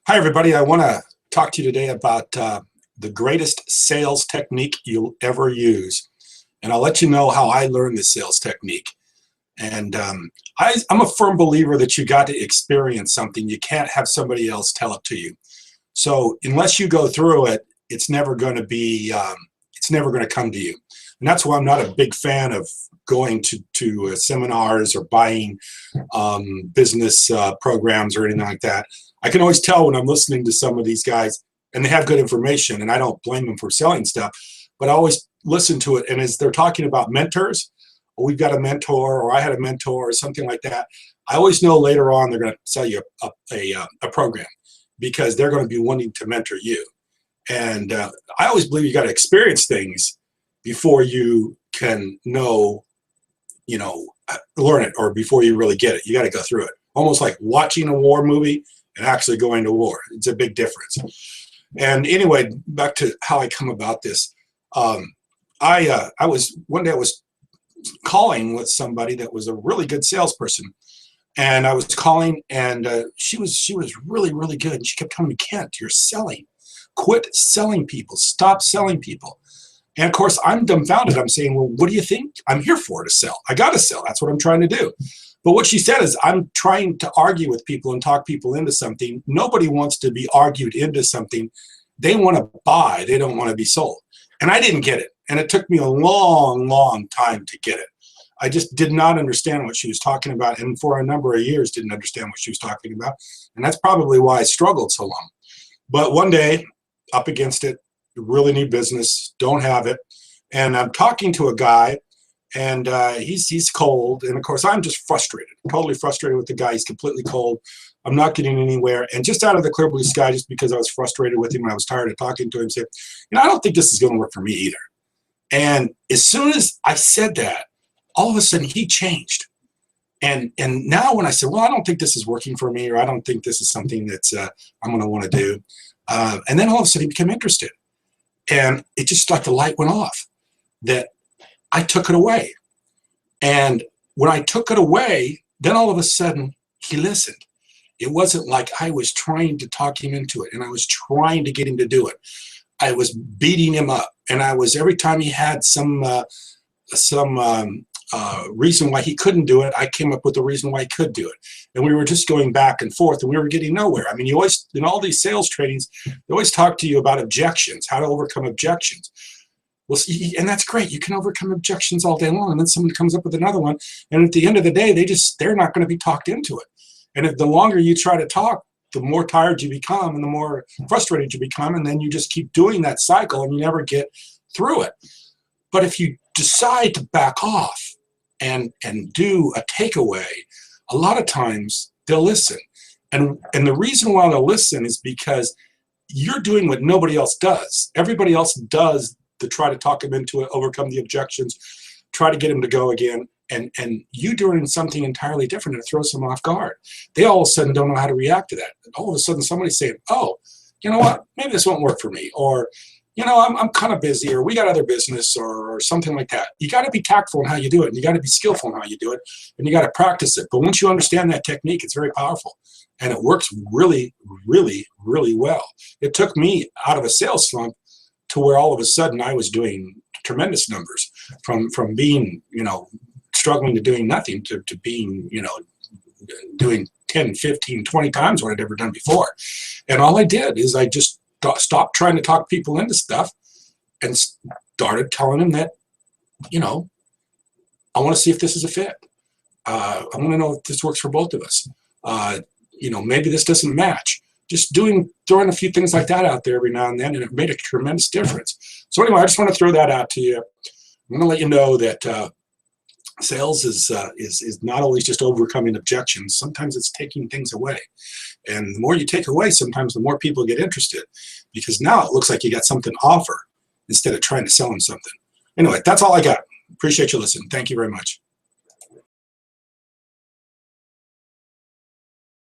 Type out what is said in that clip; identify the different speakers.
Speaker 1: Hi, everybody. I want to talk to you today about the greatest sales technique you'll ever use. And I'll let you know how I learned this sales technique. And I'm a firm believer that you got to experience something. You can't have somebody else tell it to you. So unless you go through it, it's never going to be, it's never going to come to you. And that's why I'm not a big fan of going to seminars or buying business programs or anything like that. I can always tell when I'm listening to some of these guys and they have good information, and I don't blame them for selling stuff, but I always listen to it. And as they're talking about mentors, or we've got a mentor, or I had a mentor, or something like that, I always know later on they're going to sell you a program because they're going to be wanting to mentor you. And I always believe you got to experience things before you can learn it, or before you really get it. You got to go through it. Almost like watching a war movie and actually going to war. It's a big difference. And anyway, back to how I come about this. One day I was calling with somebody that was a really good salesperson, and I was calling, and she was really, really good. And she kept telling me, "Kent, you're selling. Quit selling people. Stop selling people." And of course, I'm dumbfounded. I'm saying, "Well, what do you think I'm here for? To sell. I got to sell. That's what I'm trying to do." But what she said is, I'm trying to argue with people and talk people into something. Nobody wants to be argued into something. They want to buy. They don't want to be sold. And I didn't get it. And it took me a long, long time to get it. I just did not understand what she was talking about. And for a number of years, didn't understand what she was talking about. And that's probably why I struggled so long. But one day, up against it, really need business, don't have it. And I'm talking to a guy, and he's cold. And of course, I'm just frustrated, totally frustrated with the guy. He's completely cold. I'm not getting anywhere. And just out of the clear blue sky, just because I was frustrated with him and I was tired of talking to him, said, I don't think this is going to work for me either. And as soon as I said that, all of a sudden he changed. And now when I said, well, I don't think this is working for me, or I don't think this is something that's I'm going to want to do. And then all of a sudden he became interested. And it just like the light went off, that I took it away. And when I took it away, then all of a sudden he listened. It wasn't like I was trying to talk him into it and I was trying to get him to do it. I was beating him up, and I was, every time he had some reason why he couldn't do it, I came up with a reason why he could do it. And we were just going back and forth, and we were getting nowhere. I mean, you always, in all these sales trainings, they always talk to you about objections, how to overcome objections. Well, see, and that's great. You can overcome objections all day long, and then someone comes up with another one. And at the end of the day, they're not going to be talked into it. And if the longer you try to talk, the more tired you become and the more frustrated you become. And then you just keep doing that cycle and you never get through it. But if you decide to back off and do a takeaway, a lot of times they'll listen. And the reason why they'll listen is because you're doing what nobody else does. Everybody else does to try to talk them into it, overcome the objections, try to get them to go again. And you doing something entirely different, and it throws them off guard. They all of a sudden don't know how to react to that. All of a sudden somebody's saying, oh, you know what, maybe this won't work for me. Or, I'm kind of busy, or we got other business, or something like that. You got to be tactful in how you do it, and you got to be skillful in how you do it, and you got to practice it. But once you understand that technique, it's very powerful, and it works really, really, really well. It took me out of a sales slump to where all of a sudden I was doing tremendous numbers, from being, struggling to doing nothing to being, doing 10, 15, 20 times what I'd ever done before. And all I did is I just stopped trying to talk people into stuff and started telling them that, I want to see if this is a fit. I want to know if this works for both of us. Maybe this doesn't match. Just throwing a few things like that out there every now and then, and it made a tremendous difference. So anyway, I just want to throw that out to you. I'm going to let you know that sales is not always just overcoming objections. Sometimes it's taking things away. And the more you take away, sometimes the more people get interested, because now it looks like you got something to offer instead of trying to sell them something. Anyway, that's all I got. Appreciate you listening. Thank you very much.